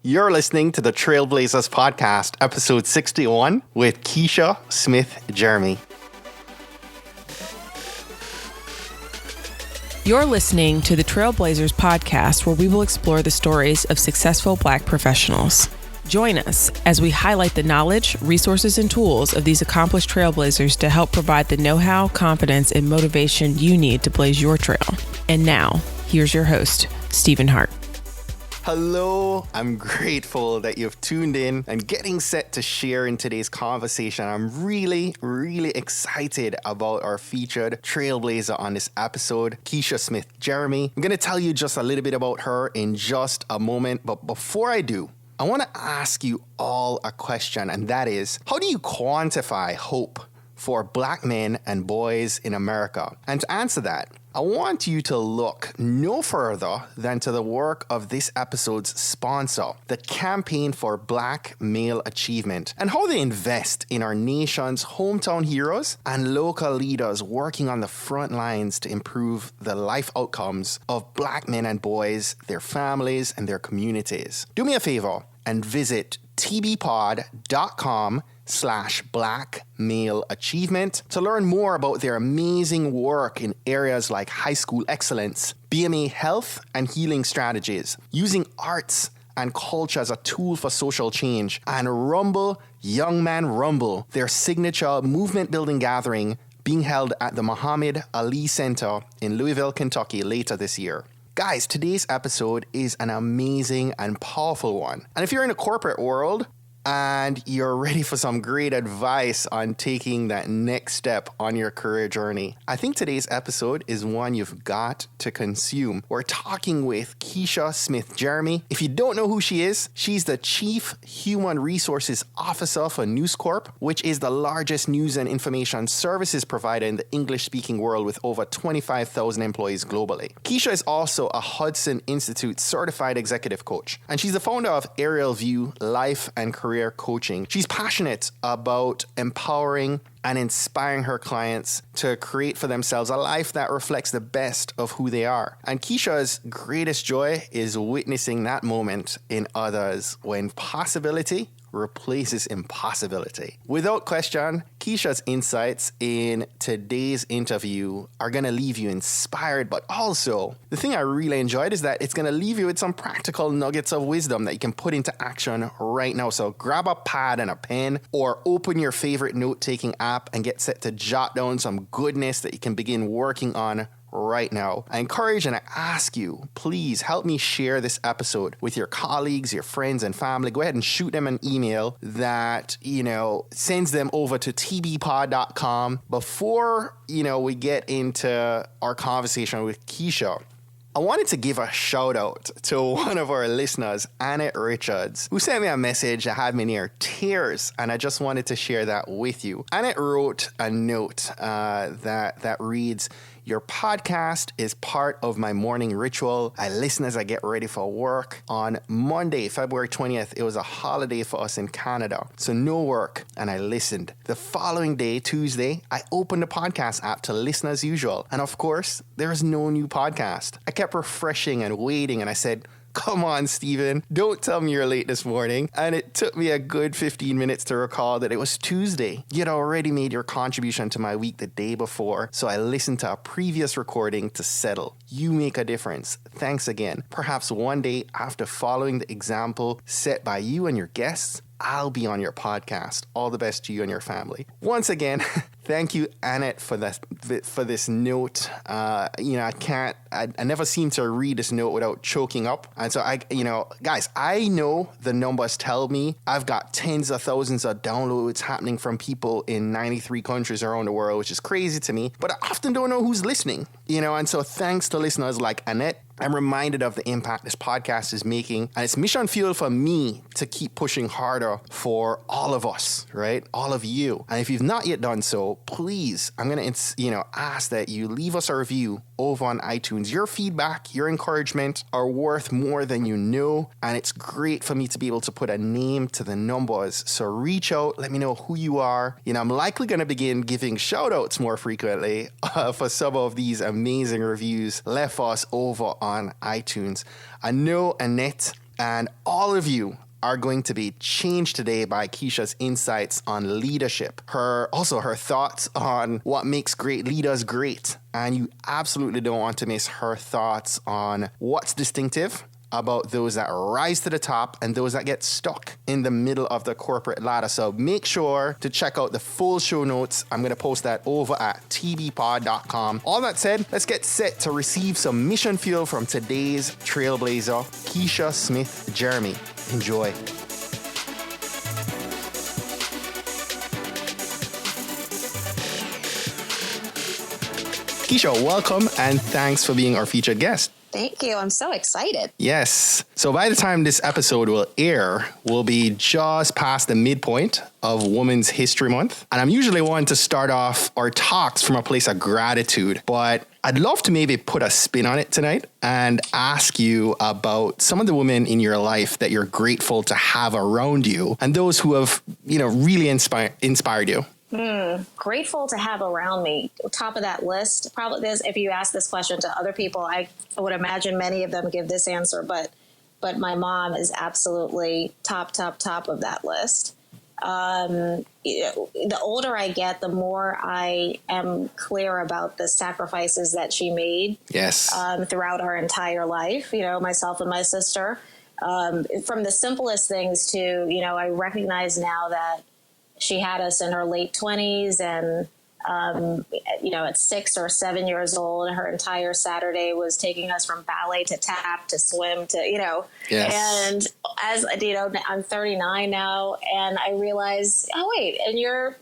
You're listening to the Trailblazers Podcast, episode 61, with Keisha Smith-Jeremie. You're listening to the Trailblazers Podcast, where we will explore the stories of successful Black professionals. Join us as we highlight the knowledge, resources, and tools of these accomplished trailblazers to help provide the know-how, confidence, and motivation you need to blaze your trail. And now, here's your host, Stephen Hart. Hello, I'm grateful that you've tuned in and getting set to share in today's conversation. I'm really excited about our featured trailblazer on this episode, Keisha Smith-Jeremie. I'm going to tell you just a little bit about her in just a moment, but before I do, I want to ask you all a question, and that is, how do you quantify hope for Black men and boys in America? And to answer that, I want you to look no further than to the work of this episode's sponsor, the Campaign for Black Male Achievement, and how they invest in our nation's hometown heroes and local leaders working on the front lines to improve the life outcomes of Black men and boys, their families, and their communities. Do me a favor and visit tbpod.com/Black Male Achievement to learn more about their amazing work in areas like high school excellence, BMA health and healing strategies, using arts and culture as a tool for social change, and Rumble Young Man Rumble, their signature movement building gathering being held at the Muhammad Ali Center in Louisville, Kentucky later this year. Guys, today's episode is an amazing and powerful one. And if you're in a corporate world and you're ready for some great advice on taking that next step on your career journey, I think today's episode is one you've got to consume. We're talking with Keisha Smith-Jeremie. If you don't know who she is, she's the Chief Human Resources Officer for Corp, which is the largest news and information services provider in the English-speaking world with over 25,000 employees globally. Keisha is also a Hudson Institute certified executive coach, and she's the founder of Aerial View Life and Career Coaching. She's passionate about empowering and inspiring her clients to create for themselves a life that reflects the best of who they are. And Keisha's greatest joy is witnessing that moment in others when possibility replaces impossibility. Without question, Keisha's insights in today's interview are going to leave you inspired, but also the thing I really enjoyed is that it's going to leave you with some practical nuggets of wisdom that you can put into action right now. So grab a pad and a pen or open your favorite note-taking app and get set to jot down some goodness that you can begin working on right now. I encourage and I ask you, please help me share this episode with your colleagues, your friends, and family. Go ahead and shoot them an email that, sends them over to tbpod.com. Before, we get into our conversation with Keisha, I wanted to give a shout out to one of our listeners, Annette Richards, who sent me a message that had me near tears, and I just wanted to share that with you. Annette wrote a note that reads, "Your podcast is part of my morning ritual. I listen as I get ready for work. On Monday, February 20th, it was a holiday for us in Canada, so no work, and I listened. The following day, Tuesday, I opened the podcast app to listen as usual, and of course, there is no new podcast. I kept refreshing and waiting, and I said, 'Come on, Stephen, don't tell me you're late this morning.' And it took me a good 15 minutes to recall that it was Tuesday. You'd already made your contribution to my week the day before, so I listened to a previous recording to settle. You make a difference. Thanks again. Perhaps one day, after following the example set by you and your guests, I'll be on your podcast. All the best to you and your family." Once again, thank you, Annette, for this note. I never seem to read this note without choking up. And so guys, I know the numbers tell me I've got tens of thousands of downloads happening from people in 93 countries around the world, which is crazy to me, but I often don't know who's listening, and so thanks to listeners like Annette. I'm reminded of the impact this podcast is making, and it's mission fuel for me to keep pushing harder for all of us, right? All of you. And if you've not yet done so, please, I'm going to, ask that you leave us a review over on iTunes. Your feedback, your encouragement are worth more than you know, and it's great for me to be able to put a name to the numbers. So reach out, let me know who you are. I'm likely going to begin giving shout outs more frequently for some of these amazing reviews left for us over on iTunes. I know Annette And all of you are going to be changed today by Keisha's insights on leadership. Her thoughts on what makes great leaders great. And you absolutely don't want to miss her thoughts on what's distinctive about those that rise to the top and those that get stuck in the middle of the corporate ladder. So make sure to check out the full show notes. I'm going to post that over at tbpod.com. All that said, let's get set to receive some mission fuel from today's trailblazer, Keisha Smith-Jeremie. Enjoy. Keisha, welcome and thanks for being our featured guest. Thank you. I'm so excited. Yes. So by the time this episode will air, we'll be just past the midpoint of Women's History Month. And I'm usually one to start off our talks from a place of gratitude, but I'd love to maybe put a spin on it tonight and ask you about some of the women in your life that you're grateful to have around you and those who have, really inspired you. Grateful to have around me. Top of that list, probably this. If you ask this question to other people, I would imagine many of them give this answer, but my mom is absolutely top of that list. The older I get, the more I am clear about the sacrifices that she made. Yes. Throughout our entire life, myself and my sister, from the simplest things to, I recognize now that she had us in her late 20s and, at 6 or 7 years old, her entire Saturday was taking us from ballet to tap to swim to, Yes. And as, I'm 39 now and I realize, oh, wait, and you're,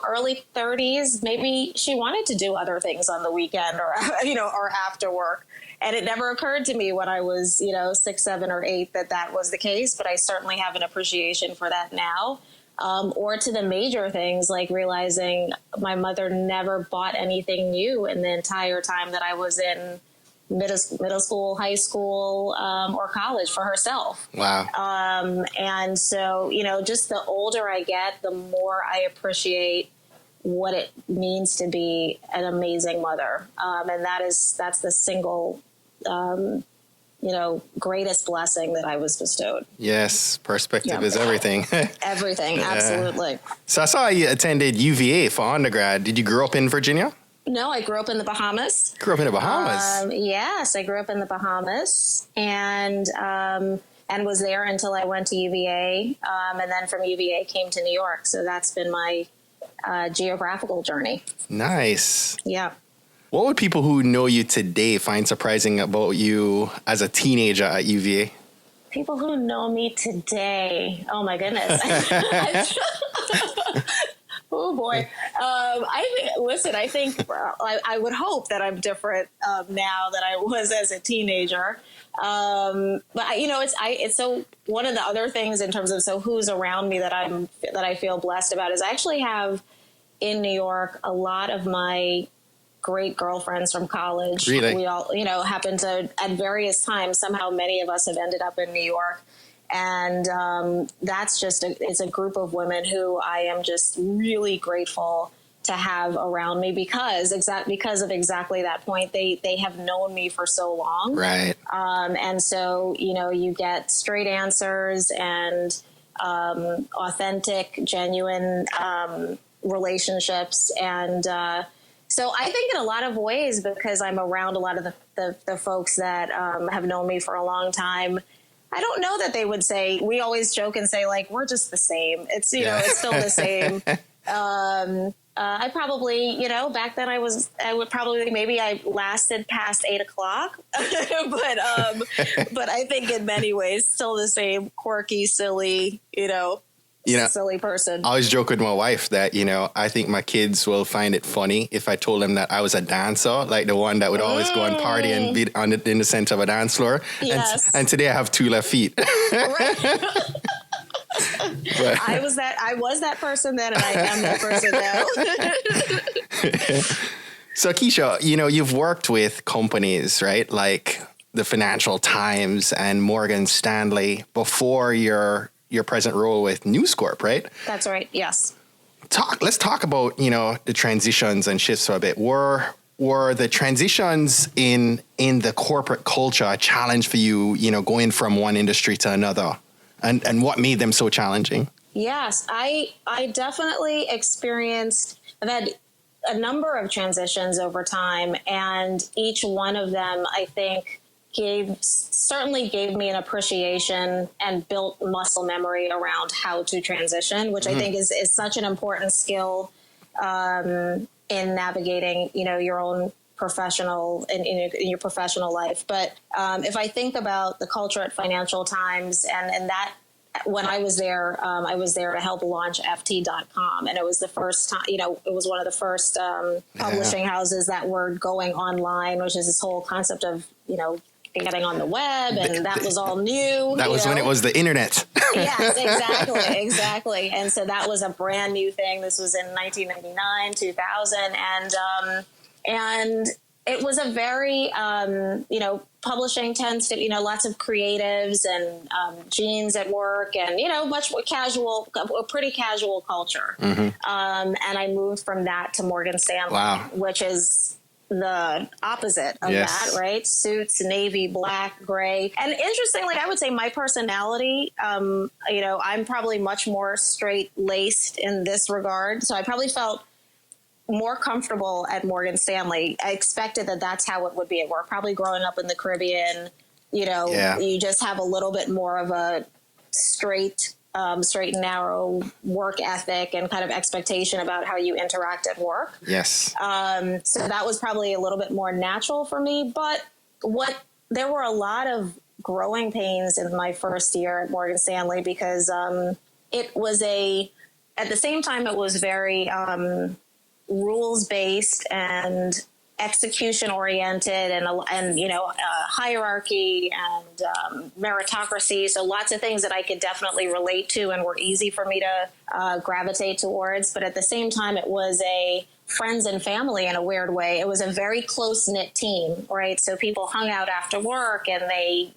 early 30s, maybe she wanted to do other things on the weekend or, or after work. And it never occurred to me when I was, 6, 7 or 8 that was the case, but I certainly have an appreciation for that now. Or to the major things like realizing my mother never bought anything new in the entire time that I was in middle school, high school, or college for herself. Wow. And so, just the older I get, the more I appreciate what it means to be an amazing mother. And that's the single, greatest blessing that I was bestowed. Yes, perspective is everything. Everything, absolutely. So I saw you attended UVA for undergrad. Did you grow up in Virginia? No, I grew up in the Bahamas. Grew up in the Bahamas? Yes, I grew up in the Bahamas and was there until I went to UVA. And then from UVA came to New York. So that's been my geographical journey. Nice. Yeah. What would people who know you today find surprising about you as a teenager at UVA? People who know me today. Oh, my goodness. Oh, boy. I think I would hope that I'm different now than I was as a teenager. But it's so one of the other things in terms of who's around me that I feel blessed about is I actually have in New York a lot of my great girlfriends from college. Really? We all, happen to, at various times, somehow many of us have ended up in New York. And that's it's a group of women who I am just really grateful to have around me because of exactly that point. They have known me for so long. Right. And so, you get straight answers and authentic, genuine relationships. And so I think in a lot of ways, because I'm around a lot of the folks that have known me for a long time, I don't know that they would say, we always joke and say, like, we're just the same. It's, it's still the same. I probably, back then I lasted past 8 o'clock, but I think in many ways still the same quirky, silly, silly person. I always joke with my wife that, I think my kids will find it funny if I told them that I was a dancer, like the one that would always go and party and be in the center of a dance floor. Yes. And today I have 2 left feet. Right. I was that person then, and I am that person now. So Keisha, you've worked with companies, right? Like the Financial Times and Morgan Stanley before your present role with News Corp, right? That's right. Yes. Let's talk about, the transitions and shifts for a bit. Were were the transitions in the corporate culture a challenge for you, going from one industry to another? And what made them so challenging? Yes, I definitely I've had a number of transitions over time, and each one of them, I think, certainly gave me an appreciation and built muscle memory around how to transition, which I think is such an important skill in navigating, your own professional in your professional life. But if I think about the culture at Financial Times and that, when I was there to help launch FT.com. And it was the first time, it was one of the first publishing houses that were going online, which is this whole concept of, getting on the web. And that was all new. That was when it was the internet. Yes, exactly. And so that was a brand new thing. This was in 1999, 2000. And it was a very, publishing tends to, lots of creatives and genes at work and, much more casual, a pretty casual culture. And I moved from that to Morgan Stanley, which is the opposite of that, right? Suits, navy, black, gray. And interestingly, I would say my personality, I'm probably much more straight-laced in this regard. So I probably felt more comfortable at Morgan Stanley. I expected that that's how it would be at work. Probably growing up in the Caribbean, you just have a little bit more of a straight and narrow work ethic and kind of expectation about how you interact at work. Yes. So that was probably a little bit more natural for me. But there were a lot of growing pains in my first year at Morgan Stanley because it was at the same time, it was very rules-based and execution-oriented and hierarchy and meritocracy. So lots of things that I could definitely relate to and were easy for me to gravitate towards. But at the same time, it was a friends and family in a weird way. It was a very close-knit team, right? So people hung out after work and they,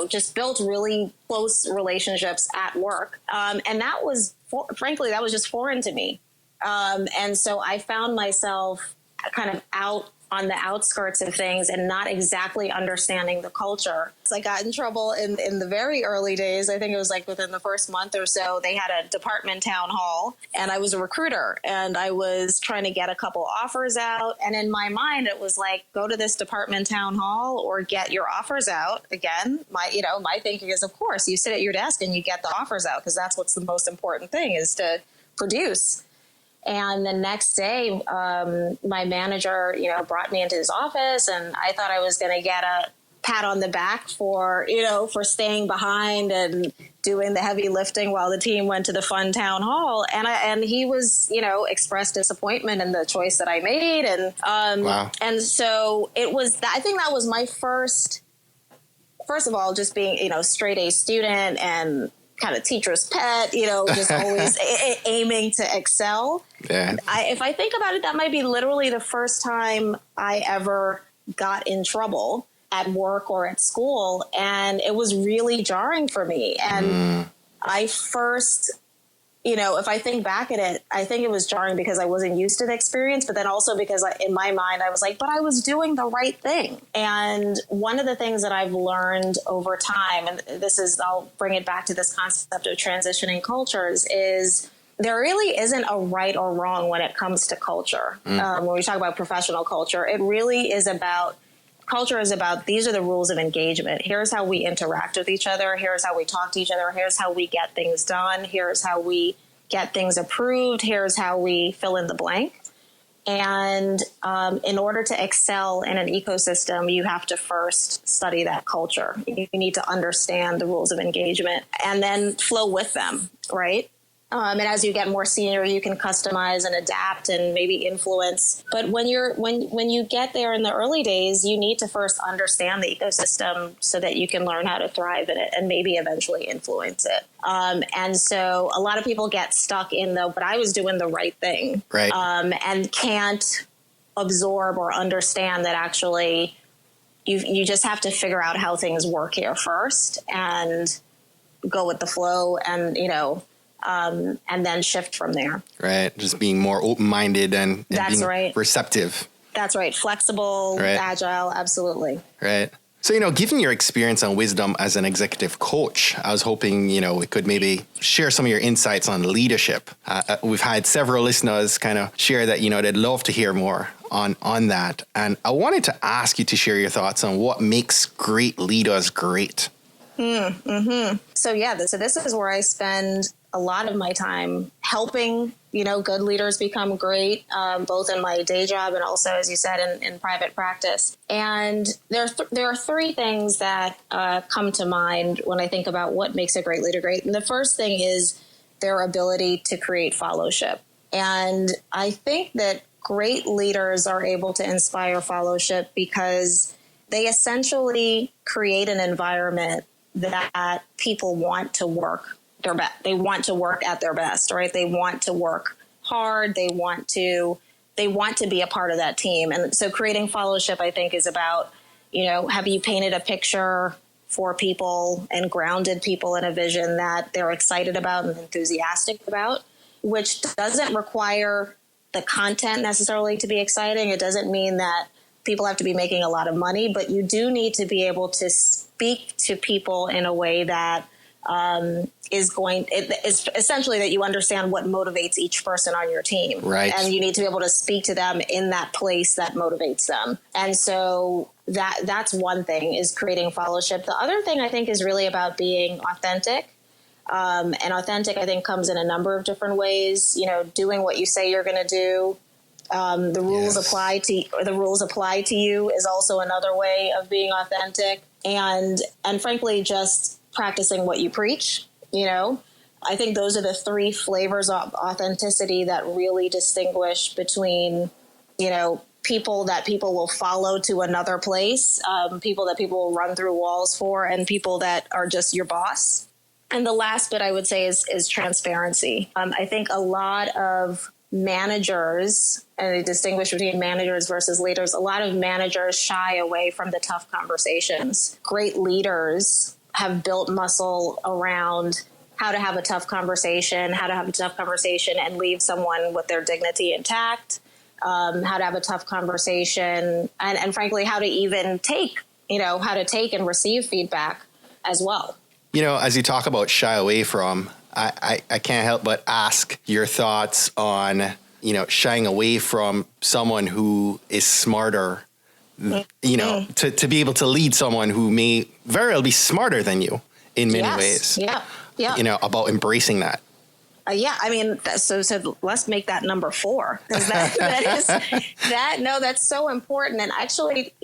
just built really close relationships at work. And that was, frankly, that was just foreign to me. And so I found myself kind of out on the outskirts of things and not exactly understanding the culture. So I got in trouble in the very early days. I think it was like within the first month or so, they had a department town hall and I was a recruiter and I was trying to get a couple offers out. And in my mind, it was like, go to this department town hall or get your offers out. Again, my thinking is, of course, you sit at your desk and you get the offers out because that's what's the most important thing is to produce. And the next day, my manager, brought me into his office and I thought I was going to get a pat on the back for staying behind and doing the heavy lifting while the team went to the fun town hall. And he was, expressed disappointment in the choice that I made. And, and so it was, I think that was my first of all, just being, straight A student and kind of teacher's pet, just always aiming to excel. Yeah. If I think about it, that might be literally the first time I ever got in trouble at work or at school. And it was really jarring for me. And I first, if I think back at it, I think it was jarring because I wasn't used to the experience, but then also because in my mind, I was like, but I was doing the right thing. And one of the things that I've learned over time, and I'll bring it back to this concept of transitioning cultures, is there really isn't a right or wrong when it comes to culture. When we talk about professional culture, it really is about culture is about, these are the rules of engagement. Here's how we interact with each other. Here's how we talk to each other. Here's how we get things done. Here's how we get things approved. Here's how we fill in the blank. And in order to excel in an ecosystem, you have to first study that culture. You need to understand the rules of engagement and then flow with them, right? And as you get more senior, you can customize and adapt and maybe influence. But when you get there in the early days, you need to first understand the ecosystem so that you can learn how to thrive in it and maybe eventually influence it. And so a lot of people get stuck in but I was doing the right thing, right? And can't absorb or understand that actually you just have to figure out how things work here first and go with the flow and, and then shift from there. Right. Just being more open-minded and That's being right. receptive. That's right. Flexible, agile. Absolutely. Right. So, given your experience and wisdom as an executive coach, I was hoping, we could maybe share some of your insights on leadership. We've had several listeners kind of share that, they'd love to hear more on that. And I wanted to ask you to share your thoughts on what makes great leaders great. So, this is where I spend a lot of my time helping, good leaders become great, both in my day job and also, as you said, in private practice. And there are three things that come to mind when I think about what makes a great leader great. And the first thing is their ability to create fellowship. And I think that great leaders are able to inspire fellowship because they essentially create an environment that people want to work their best. They want to work at their best, right? They want to work hard. They want to be a part of that team. And so creating fellowship, I think, is about, have you painted a picture for people and grounded people in a vision that they're excited about and enthusiastic about, which doesn't require the content necessarily to be exciting. It doesn't mean that people have to be making a lot of money, but you do need to be able to speak to people in a way that is essentially that you understand what motivates each person on your team. Right. And you need to be able to speak to them in that place that motivates them. And so that's one thing, is creating fellowship. The other thing I think is really about being authentic. And authentic, I think, comes in a number of different ways, doing what you say you're going to do. The rules apply to you is also another way of being authentic. And frankly, just practicing what you preach, I think those are the three flavors of authenticity that really distinguish between, people that people will follow to another place, people that people will run through walls for, and people that are just your boss. And the last bit I would say is transparency. I think a lot of managers, and they distinguish between managers versus leaders, a lot of managers shy away from the tough conversations. Great leaders have built muscle around how to have a tough conversation and leave someone with their dignity intact, how to have a tough conversation, and frankly, how to even take and receive feedback as well. As you talk about shy away from, I can't help but ask your thoughts on, shying away from someone who is smarter, to be able to lead someone who may very well be smarter than you in many ways. Yeah. About embracing that. I mean, so let's make that number 4. That's so important. And actually,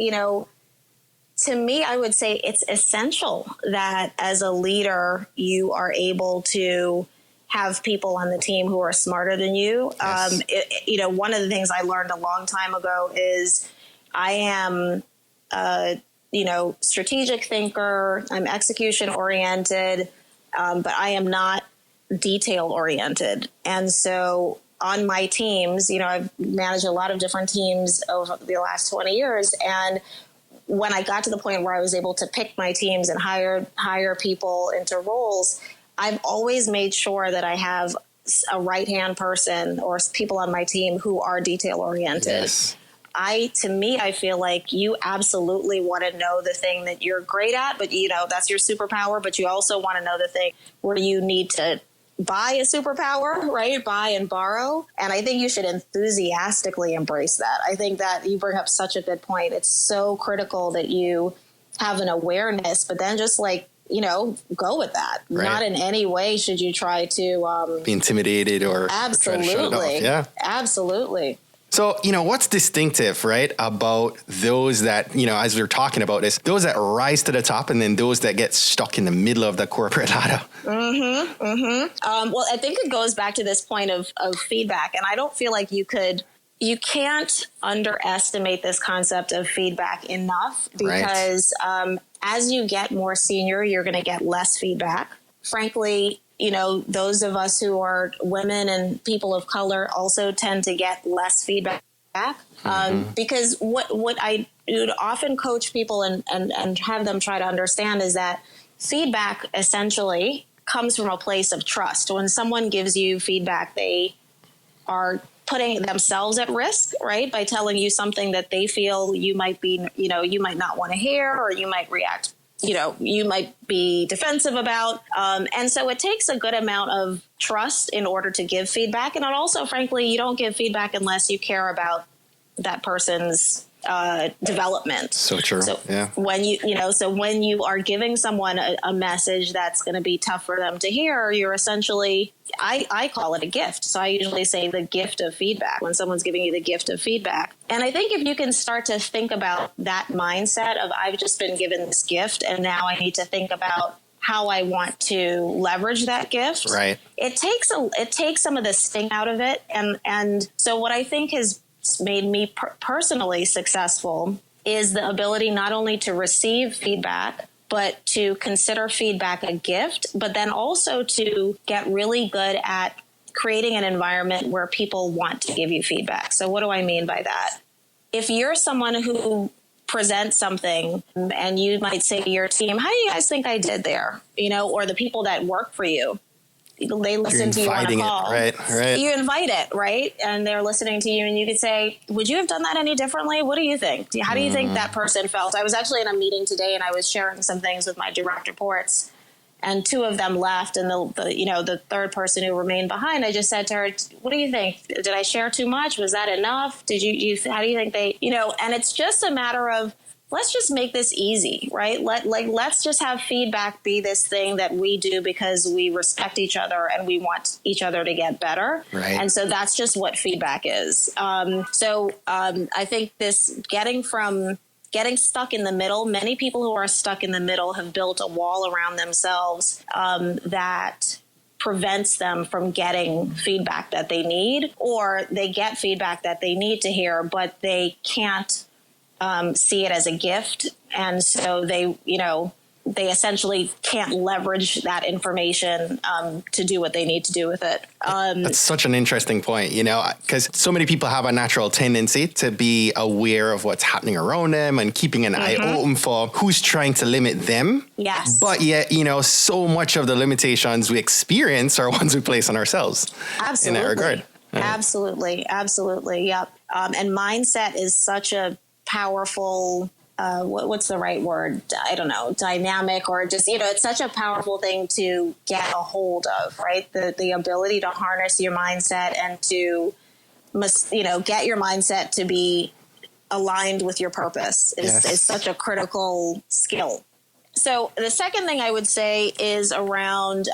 to me, I would say it's essential that as a leader, you are able to have people on the team who are smarter than you. Yes. One of the things I learned a long time ago is I am strategic thinker. I'm execution oriented, but I am not detail oriented. And so on my teams, I've managed a lot of different teams over the last 20 years. And when I got to the point where I was able to pick my teams and hire people into roles, I've always made sure that I have a right-hand person or people on my team who are detail oriented. Yes. I feel like you absolutely want to know the thing that you're great at, but that's your superpower, but you also want to know the thing where you need to buy a superpower, right? Buy and borrow. And I think you should enthusiastically embrace that. I think that you bring up such a good point. It's so critical that you have an awareness, but then just go with that. Right. Not in any way should you try to be intimidated or absolutely. Try to shut it off. Yeah, absolutely. So, what's distinctive, right, about those that, as we were talking about this, those that rise to the top and then those that get stuck in the middle of the corporate ladder? Well, I think it goes back to this point of feedback. And I don't feel like you can't underestimate this concept of feedback enough because as you get more senior, you're going to get less feedback. Frankly, those of us who are women and people of color also tend to get less feedback because what I would often coach people and have them try to understand is that feedback essentially comes from a place of trust. When someone gives you feedback, they are putting themselves at risk, right? By telling you something that they feel you might be, you might not want to hear, or you might react, you might be defensive about. And so it takes a good amount of trust in order to give feedback. And also, frankly, you don't give feedback unless you care about that person's development. So true. So yeah. When when you are giving someone a message that's going to be tough for them to hear, you're essentially, I call it a gift. So I usually say the gift of feedback when someone's giving you the gift of feedback. And I think if you can start to think about that mindset of, I've just been given this gift and now I need to think about how I want to leverage that gift. Right. It takes some of the sting out of it. And so what I think has made me personally successful is the ability not only to receive feedback, but to consider feedback a gift, but then also to get really good at creating an environment where people want to give you feedback. So what do I mean by that? If you're someone who presents something and you might say to your team, how do you guys think I did there? Or the people that work for you, they listen to you on a call. Right. You invite it, right? And they're listening to you, and you could say, would you have done that any differently? What do you think? How do you think that person felt? I was actually in a meeting today, and I was sharing some things with my direct reports, and 2 of them left, and the third person who remained behind, I just said to her, what do you think? Did I share too much? Was that enough? Did you how do you think they, and it's just a matter of, let's just make this easy, right? Let's just have feedback be this thing that we do because we respect each other and we want each other to get better. Right. And so that's just what feedback is. I think this getting stuck in the middle, many people who are stuck in the middle have built a wall around themselves that prevents them from getting feedback that they need, or they get feedback that they need to hear, but they can't see it as a gift. And so they essentially can't leverage that information to do what they need to do with it. That's such an interesting point, because so many people have a natural tendency to be aware of what's happening around them and keeping an eye open for who's trying to limit them. Yes. But yet, so much of the limitations we experience are ones we place on ourselves. Absolutely. In that regard. Absolutely. Yep. And mindset is such a powerful, what's the right word? I don't know, dynamic, or just, it's such a powerful thing to get a hold of, right? The ability to harness your mindset and to, get your mindset to be aligned with your purpose is such a critical skill. So the second thing I would say is around,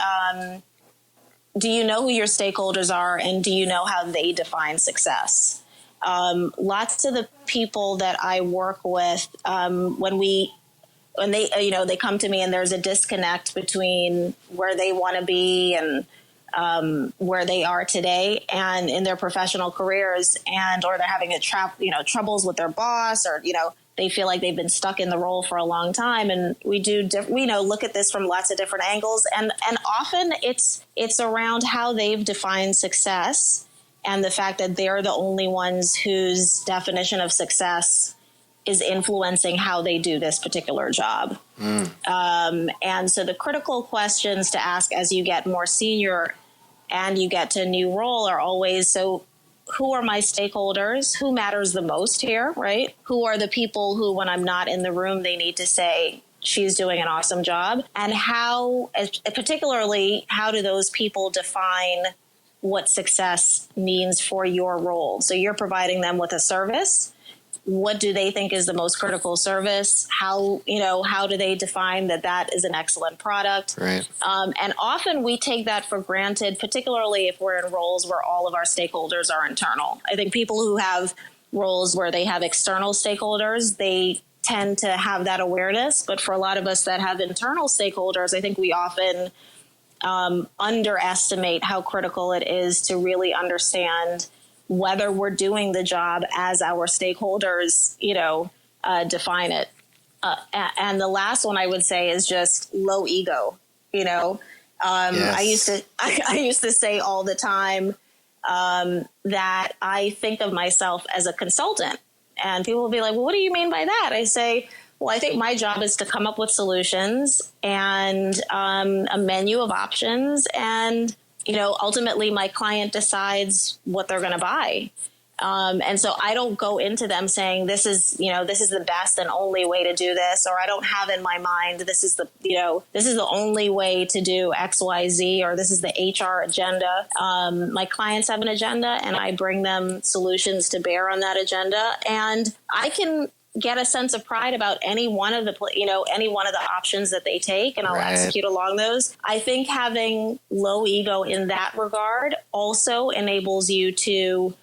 do you know who your stakeholders are, and do you know how they define success? Lots of the people that I work with, when they come to me and there's a disconnect between where they want to be and where they are today and in their professional careers, or they're having troubles with their boss, or they feel like they've been stuck in the role for a long time. And we look at this from lots of different angles, and often it's around how they've defined success. And the fact that they're the only ones whose definition of success is influencing how they do this particular job. And so the critical questions to ask as you get more senior and you get to a new role are always, so who are my stakeholders? Who matters the most here, right? Who are the people who, when I'm not in the room, they need to say, she's doing an awesome job? And particularly, how do those people define what success means for your role? So you're providing them with a service. What do they think is the most critical service? How do they define that is an excellent product? Right. And often we take that for granted, particularly if we're in roles where all of our stakeholders are internal. I think people who have roles where they have external stakeholders, they tend to have that awareness. But for a lot of us that have internal stakeholders, I think we often underestimate how critical it is to really understand whether we're doing the job as our stakeholders, define it. And the last one I would say is just low ego. Yes. I used to say all the time that I think of myself as a consultant, and people will be like, well, what do you mean by that? I say, well, I think my job is to come up with solutions and a menu of options and, ultimately my client decides what they're going to buy. And so I don't go into them saying, this is the best and only way to do this, or I don't have in my mind, this is the only way to do X, Y, Z, or this is the HR agenda. My clients have an agenda and I bring them solutions to bear on that agenda. And I can get a sense of pride about any one of the options that they take, and I'll execute along those. I think having low ego in that regard also enables you to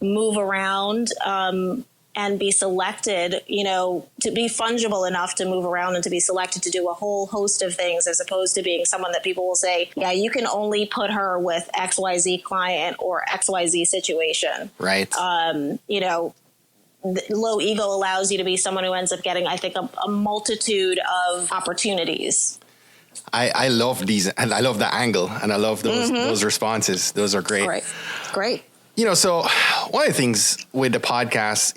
move around and be selected, to be fungible enough to move around and to be selected to do a whole host of things, as opposed to being someone that people will say, yeah, you can only put her with XYZ client or XYZ situation. Right. Low ego allows you to be someone who ends up getting, I think, a multitude of opportunities. I love these, and I love the angle, and I love those responses. Those are great. Great. So one of the things with the podcast,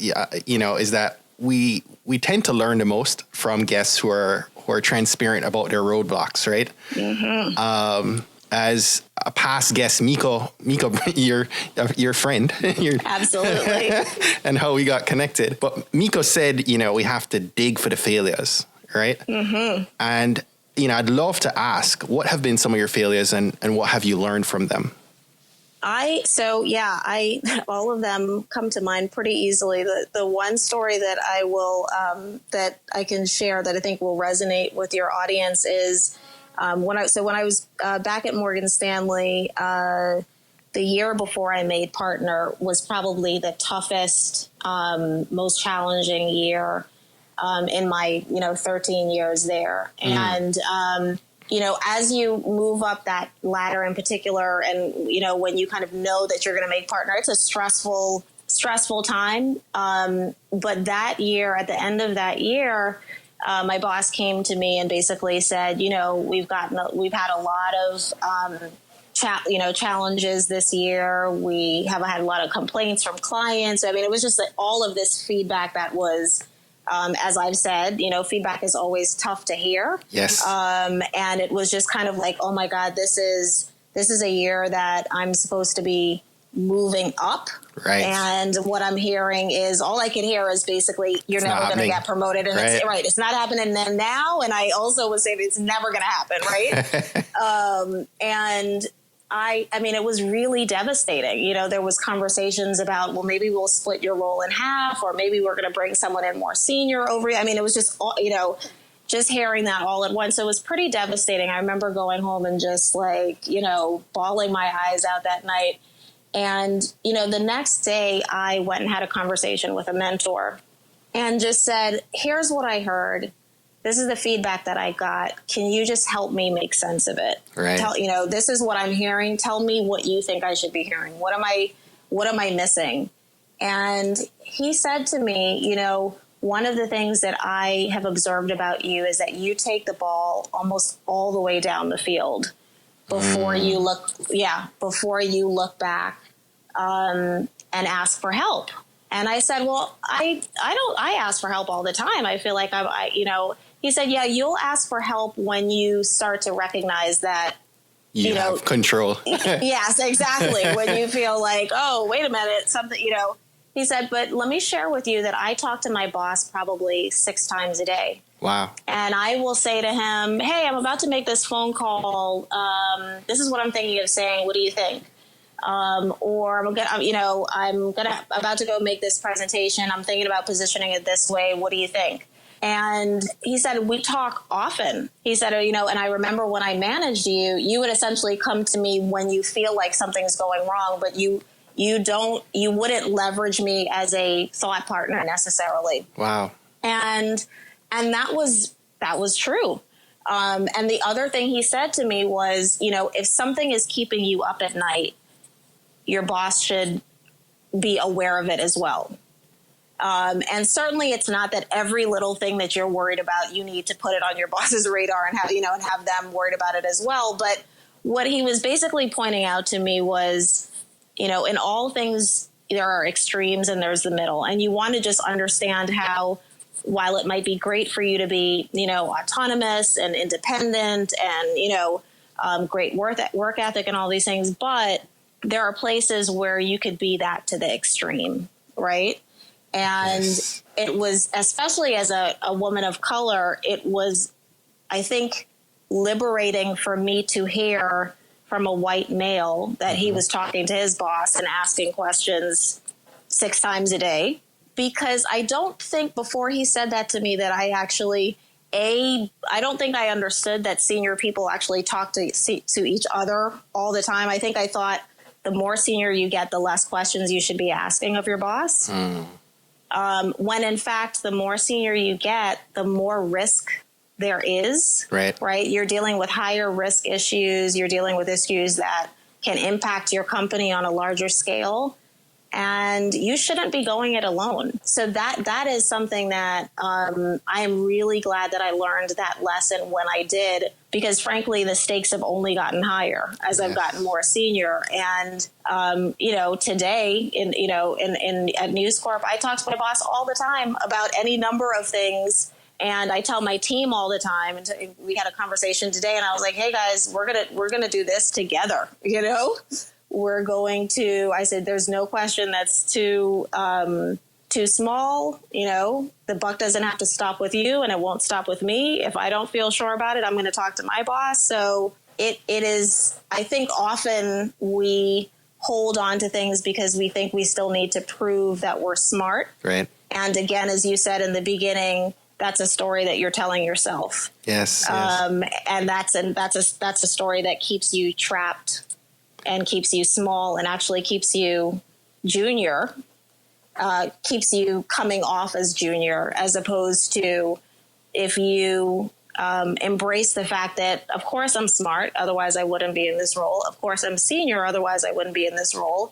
is that we tend to learn the most from guests who are transparent about their roadblocks, right? Mm-hmm. As a past guest, Miko, your friend, absolutely, and how we got connected. But Miko said, we have to dig for the failures, right? Mm-hmm. And I'd love to ask, what have been some of your failures, and what have you learned from them? All of them come to mind pretty easily. The one story that I will, that I can share that I think will resonate with your audience is, when I was back at Morgan Stanley, the year before I made partner was probably the toughest, most challenging year, in my, 13 years there. And, as you move up that ladder in particular, and, when you kind of know that you're going to make partner, it's a stressful time. But that year, at the end of that year, my boss came to me and basically said, we've had a lot of, challenges this year. We have had a lot of complaints from clients. I mean, it was just all of this feedback that was, as I've said, feedback is always tough to hear. Yes. And it was just kind of like, oh my God, this is a year that I'm supposed to be moving up. Right. And what I'm hearing is, all I can hear is basically, you're never going to get promoted. And it's not happening then now. And I also would say it's never going to happen. Right. And I mean, it was really devastating. There was conversations about, well, maybe we'll split your role in half, or maybe we're going to bring someone in more senior over you. I mean, it was just, just hearing that all at once. It was pretty devastating. I remember going home and just bawling my eyes out that night. And, the next day I went and had a conversation with a mentor and just said, here's what I heard. This is the feedback that I got. Can you just help me make sense of it? Right. This is what I'm hearing. Tell me what you think I should be hearing. What am I missing? And he said to me, one of the things that I have observed about you is that you take the ball almost all the way down the field before you look back, and ask for help. And I said, well, I ask for help all the time. I feel like he said, yeah, you'll ask for help when you start to recognize that you have control. Yes, exactly. When you feel like, oh, wait a minute, something, he said, but let me share with you that I talk to my boss probably 6 times a day. Wow. And I will say to him, hey, I'm about to make this phone call. This is what I'm thinking of saying. What do you think? Or I'm about to go make this presentation. I'm thinking about positioning it this way. What do you think? And he said, we talk often. He said, and I remember when I managed you, you would essentially come to me when you feel like something's going wrong, but you wouldn't leverage me as a thought partner necessarily. Wow. And that was true. And the other thing he said to me was, if something is keeping you up at night, your boss should be aware of it as well. And certainly it's not that every little thing that you're worried about, you need to put it on your boss's radar and have them worried about it as well. But what he was basically pointing out to me was, in all things, there are extremes and there's the middle. And you want to just understand how, while it might be great for you to be, autonomous and independent and, great work ethic and all these things. But there are places where you could be that to the extreme, right? And Yes. it was, especially as a woman of color, it was, I think, liberating for me to hear from a white male that he was talking to his boss and asking questions 6 times a day. Because I don't think before he said that to me that I actually, I don't think I understood that senior people actually talk to each other all the time. I think I thought the more senior you get, the less questions you should be asking of your boss. When in fact, the more senior you get, the more risk there is. Right. You're dealing with higher risk issues. You're dealing with issues that can impact your company on a larger scale. And you shouldn't be going it alone. So that is something that I am really glad that I learned that lesson when I did, because frankly, the stakes have only gotten higher as I've gotten more senior. And, today at News Corp, I talk to my boss all the time about any number of things. And I tell my team all the time, and we had a conversation today and I was like, hey guys, we're going to do this together, We're going to, I said, there's no question that's too small. The buck doesn't have to stop with you and it won't stop with me. If I don't feel sure about it, I'm going to talk to my boss. So it is, I think often we hold on to things because we think we still need to prove that we're smart. Right. And again, as you said in the beginning, that's a story that you're telling yourself. Yes. And that's a story that keeps you trapped and keeps you small and actually keeps you junior, keeps you coming off as junior, as opposed to if you embrace the fact that, of course, I'm smart, otherwise I wouldn't be in this role. Of course, I'm senior, otherwise I wouldn't be in this role.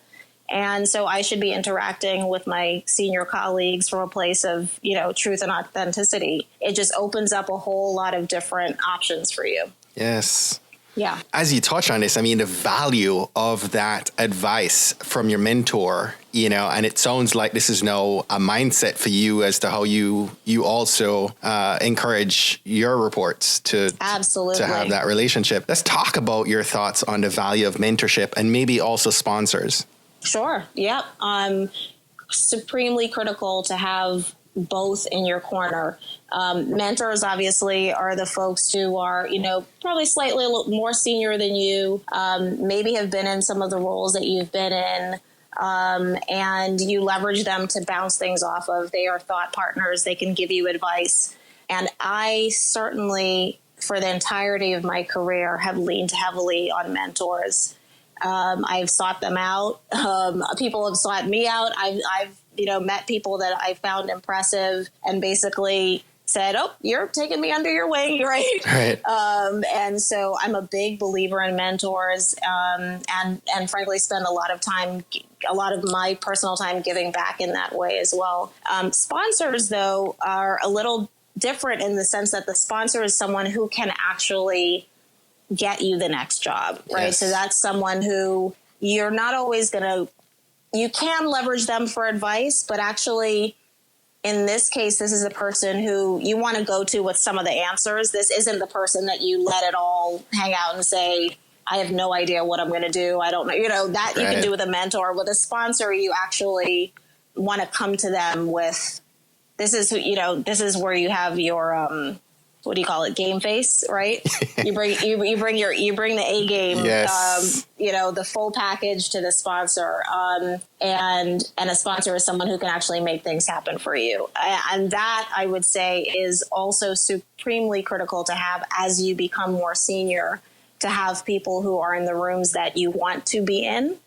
And so I should be interacting with my senior colleagues from a place of, truth and authenticity. It just opens up a whole lot of different options for you. Yes. Yeah. As you touch on this, the value of that advice from your mentor, and it sounds like this is now a mindset for you as to how you also encourage your reports to absolutely to have that relationship. Let's talk about your thoughts on the value of mentorship and maybe also sponsors. Sure. Yep. Supremely critical to have both in your corner. Mentors obviously are the folks who are, probably slightly a little more senior than you, maybe have been in some of the roles that you've been in, and you leverage them to bounce things off of. They are thought partners. They can give you advice. And I certainly, for the entirety of my career, have leaned heavily on mentors. I've sought them out. People have sought me out. I've met people that I found impressive and basically said, "Oh, you're taking me under your wing," right? Right. And so I'm a big believer in mentors, and frankly, spend a lot of my personal time giving back in that way as well. Sponsors, though, are a little different in the sense that the sponsor is someone who can actually get you the next job, right? Yes. So that's someone who you're not always you can leverage them for advice, but actually in this case, this is a person who you want to go to with some of the answers. This isn't the person that you let it all hang out and say, I have no idea what I'm going to do. I don't know, that you can do with a mentor. With a sponsor, you actually want to come to them with, this is where you have your, what do you call it? Game face, right? you bring the A game, yes. The full package to the sponsor. And a sponsor is someone who can actually make things happen for you. And that, I would say, is also supremely critical to have as you become more senior, to have people who are in the rooms that you want to be in,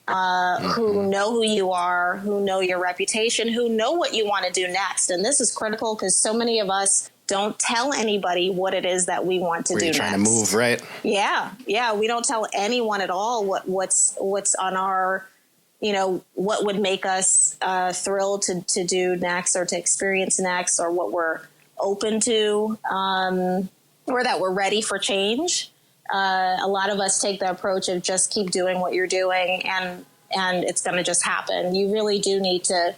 who know who you are, who know your reputation, who know what you want to do next. And this is critical because so many of us don't tell anybody what it is that we want to do next. Where you're trying to move, right? Yeah. Yeah. We don't tell anyone at all what's on our, what would make us thrilled to do next or to experience next, or what we're open to, or that we're ready for change. A lot of us take the approach of just keep doing what you're doing and it's going to just happen. You really do need to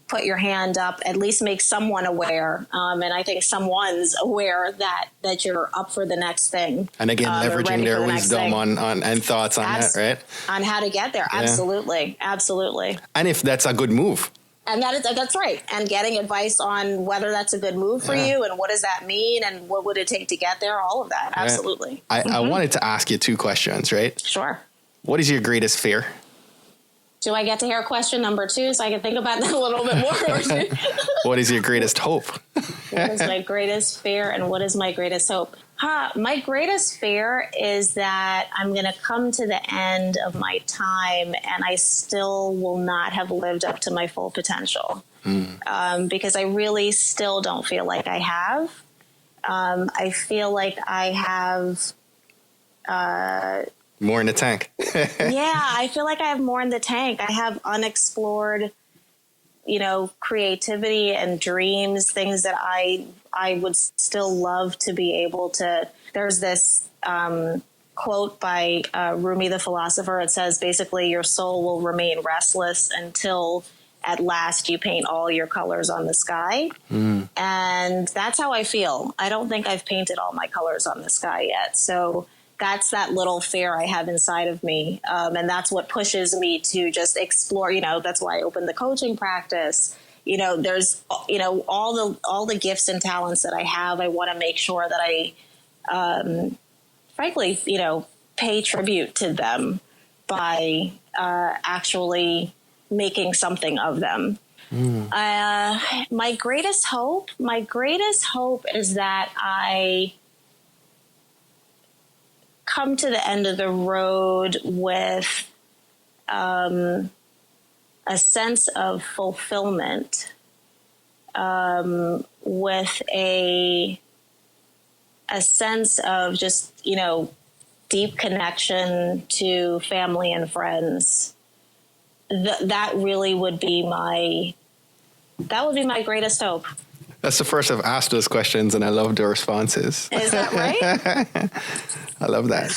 put your hand up, at least make someone aware. And I think someone's aware that you're up for the next thing. And again, leveraging their wisdom on and thoughts on that, right? On how to get there. Yeah. Absolutely. Absolutely. And if that's a good move. And that's right. And getting advice on whether that's a good move for you and what does that mean and what would it take to get there? All of that. Absolutely. I wanted to ask you 2 questions, right? Sure. What is your greatest fear? Do I get to hear question number 2 so I can think about that a little bit more? What is your greatest hope? What is my greatest fear and what is my greatest hope? My greatest fear is that I'm going to come to the end of my time and I still will not have lived up to my full potential. Because I really still don't feel like I have. I feel like I have... more in the tank. Yeah, I feel like I have more in the tank. I have unexplored, creativity and dreams, things that I would still love to be able to. There's this quote by Rumi the philosopher. It says, basically, your soul will remain restless until at last you paint all your colors on the sky. And that's how I feel. I don't think I've painted all my colors on the sky yet. So that's that little fear I have inside of me. And that's what pushes me to just explore, that's why I opened the coaching practice. There's, all the gifts and talents that I have. I want to make sure that I, frankly, pay tribute to them by actually making something of them. My greatest hope is that I come to the end of the road with a sense of fulfillment, with a sense of just, deep connection to family and friends. That really would be my greatest hope. That's the first I've asked those questions, and I love the responses. Is that right? I love that.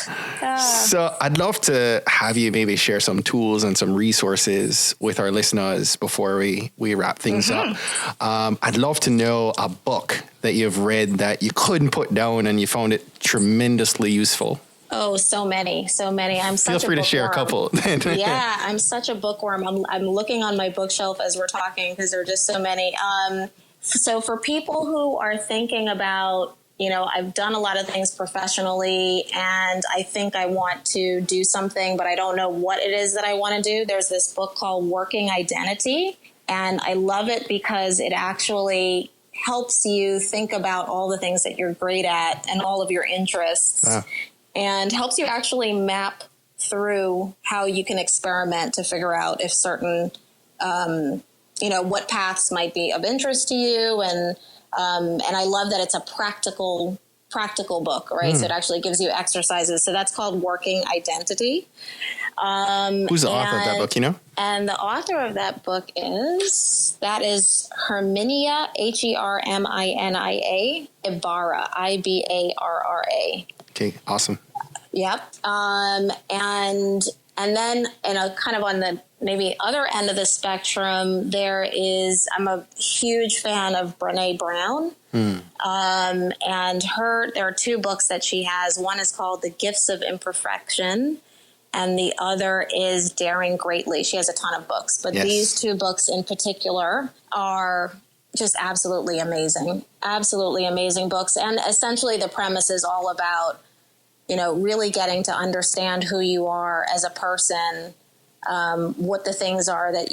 So I'd love to have you maybe share some tools and some resources with our listeners before we wrap things up. I'd love to know a book that you've read that you couldn't put down and you found it tremendously useful. Oh, so many. I'm such a bookworm. Feel free to share a couple. Yeah, I'm such a bookworm. I'm looking on my bookshelf as we're talking because there are just so many. So for people who are thinking about, I've done a lot of things professionally and I think I want to do something, but I don't know what it is that I want to do. There's this book called Working Identity, and I love it because it actually helps you think about all the things that you're great at and all of your interests and helps you actually map through how you can experiment to figure out if certain what paths might be of interest to you. And I love that it's a practical book, right? So it actually gives you exercises. So that's called Working Identity. Who's the author of that book, And the author of that book is Herminia, Herminia, Ibarra, Ibarra. Okay, awesome. Yep. And then, kind of on the maybe other end of the spectrum, I'm a huge fan of Brené Brown. And there are 2 books that she has. One is called The Gifts of Imperfection, and the other is Daring Greatly. She has a ton of books, but these 2 books in particular are just absolutely amazing books. And essentially the premise is all about, really getting to understand who you are as a person, what the things are that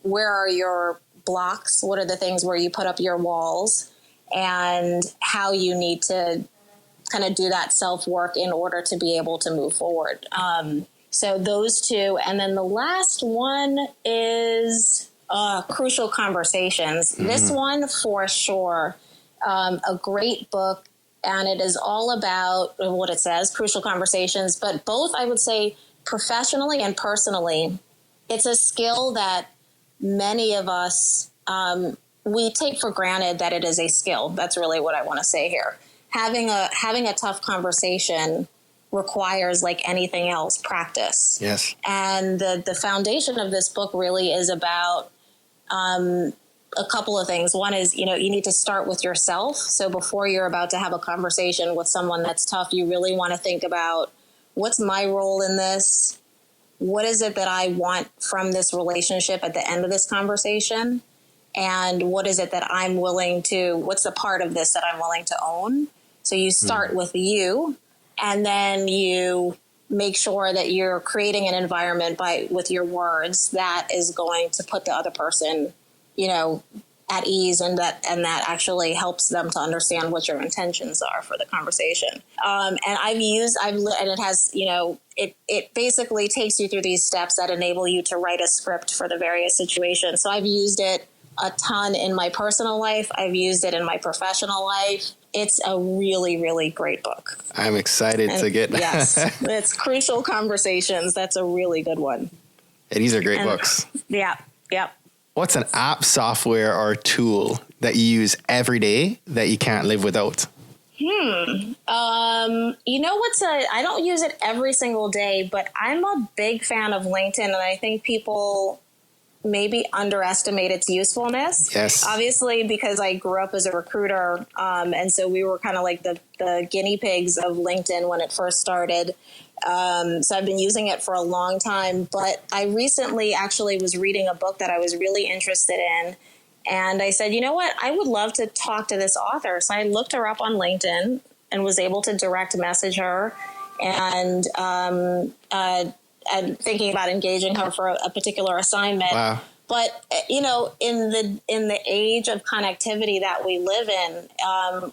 where are your blocks? What are the things where you put up your walls, and how you need to kind of do that self-work in order to be able to move forward. So those 2. And then the last one is Crucial Conversations. This one for sure, a great book. And it is all about what it says, crucial conversations, but both, I would say, professionally and personally. It's a skill that many of us, we take for granted that it is a skill. That's really what I want to say here. Having a tough conversation requires, like anything else, practice. Yes. And the foundation of this book really is about a couple of things. One is, you need to start with yourself. So before you're about to have a conversation with someone that's tough, you really want to think about, what's my role in this? What is it that I want from this relationship at the end of this conversation? And what is it that I'm willing to, what's the part of this that I'm willing to own? So you start with you, and then you make sure that you're creating an environment with your words that is going to put the other person, at ease, and that actually helps them to understand what your intentions are for the conversation. And it has, it basically takes you through these steps that enable you to write a script for the various situations. So I've used it a ton in my personal life. I've used it in my professional life. It's a really, really great book. I'm excited to get that. Yes, it's Crucial Conversations. That's a really good one. Yeah, these are great books. Yeah. Yep. What's an app, software, or tool that you use every day that you can't live without? I don't use it every single day, but I'm a big fan of LinkedIn, and I think people maybe underestimate its usefulness. Yes. Obviously, because I grew up as a recruiter, and so we were kind of like the guinea pigs of LinkedIn when it first started. So I've been using it for a long time, but I recently actually was reading a book that I was really interested in. And I said, you know what, I would love to talk to this author. So I looked her up on LinkedIn and was able to direct message her, and thinking about engaging her for a particular assignment. Wow. But, in the age of connectivity that we live in,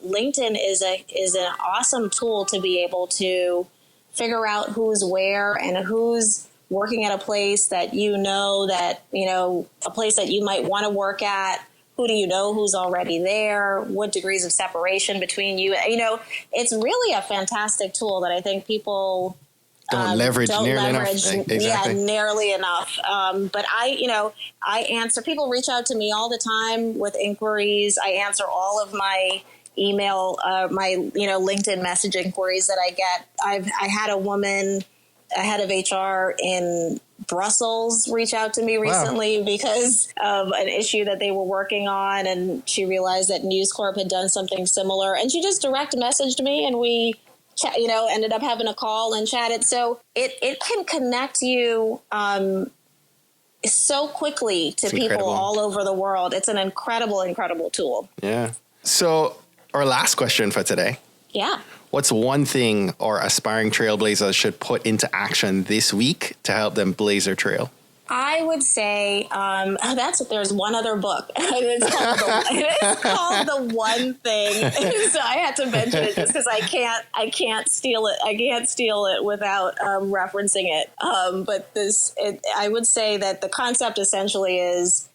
LinkedIn is an awesome tool to be able to figure out who's where and who's working at a place that a place that you might want to work at. Who do you know who's already there? What degrees of separation between you? It's really a fantastic tool that I think people don't leverage nearly enough. Exactly. Yeah, nearly enough. But I answer. People reach out to me all the time with inquiries. I answer all of my email, my LinkedIn message inquiries that I get. I had a woman, a head of HR in Brussels, reach out to me recently because of an issue that they were working on, and she realized that News Corp had done something similar, and she just direct messaged me, and we ended up having a call and chatted. So it can connect you so quickly to people all over the world. It's an incredible, incredible tool. Yeah. So our last question for today. Yeah. What's one thing our aspiring trailblazers should put into action this week to help them blaze their trail? I would say there's one other book. It's called The One Thing. So I had to mention it just because I can't steal it. I can't steal it without referencing it. But I would say that the concept essentially is,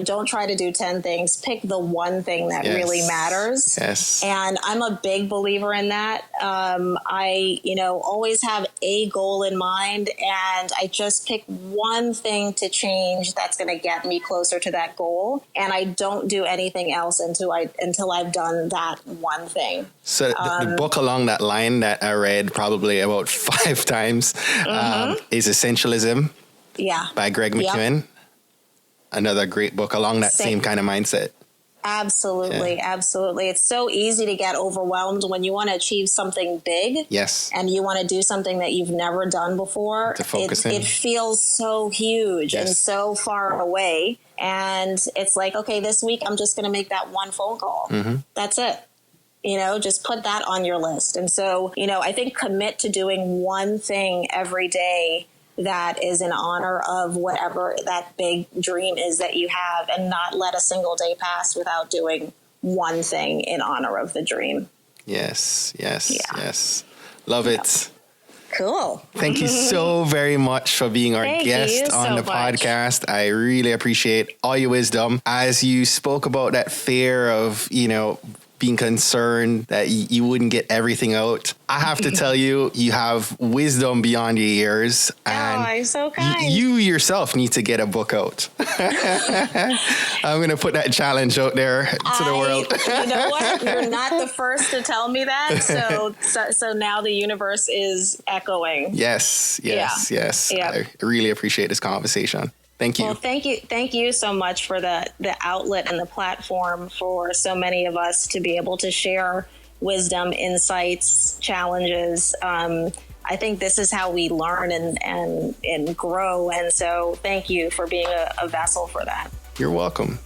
don't try to do 10 things. Pick the one thing that really matters. Yes. And I'm a big believer in that. I always have a goal in mind, and I just pick one thing to change that's going to get me closer to that goal. And I don't do anything else until I've done that one thing. So the book along that line that I read probably about 5 times is Essentialism by Greg McKeown. Yep. Another great book along that same kind of mindset. Absolutely. Absolutely. It's so easy to get overwhelmed when you want to achieve something big. Yes. And you want to do something that you've never done before. To focus in. It feels so huge and so far away. And it's like, okay, this week I'm just going to make that one phone call. Mm-hmm. That's it. Just put that on your list. And so, I think commit to doing one thing every day that is in honor of whatever that big dream is that you have, and not let a single day pass without doing one thing in honor of the dream. Yes. Love it. Cool. Thank you so very much for being our guest on the podcast. I really appreciate all your wisdom. As you spoke about that fear of, being concerned that you wouldn't get everything out. I have to tell you, you have wisdom beyond your years. And I'm so kind. You yourself need to get a book out. I'm going to put that challenge out there to the world. You know what? You're not the first to tell me that. So now the universe is echoing. Yes. Yeah. I really appreciate this conversation. Thank you. Well, thank you so much for the outlet and the platform for so many of us to be able to share wisdom, insights, challenges. I think this is how we learn and grow. And so thank you for being a vessel for that. You're welcome.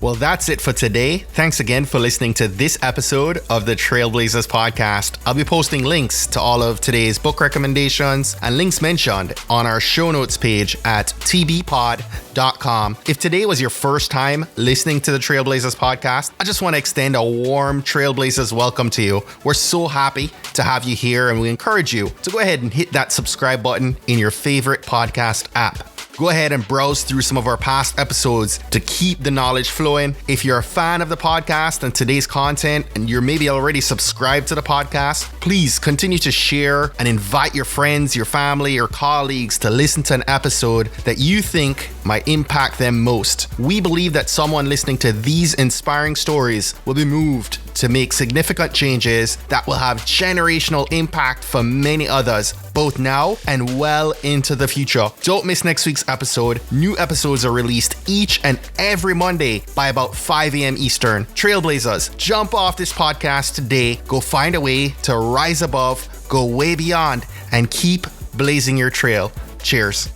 Well, that's it for today. Thanks again for listening to this episode of the Trailblazers podcast. I'll be posting links to all of today's book recommendations and links mentioned on our show notes page at tbpod.com. If today was your first time listening to the Trailblazers podcast, I just want to extend a warm Trailblazers welcome to you. We're so happy to have you here, and we encourage you to go ahead and hit that subscribe button in your favorite podcast app. Go ahead and browse through some of our past episodes to keep the knowledge flowing. If you're a fan of the podcast and today's content, and you're maybe already subscribed to the podcast, please continue to share and invite your friends, your family, or colleagues to listen to an episode that you think might impact them most. We believe that someone listening to these inspiring stories will be moved to make significant changes that will have generational impact for many others, both now and well into the future. Don't miss next week's episode. New episodes are released each and every Monday by about 5 a.m. Eastern. Trailblazers, jump off this podcast today. Go find a way to rise above, go way beyond, and keep blazing your trail. Cheers.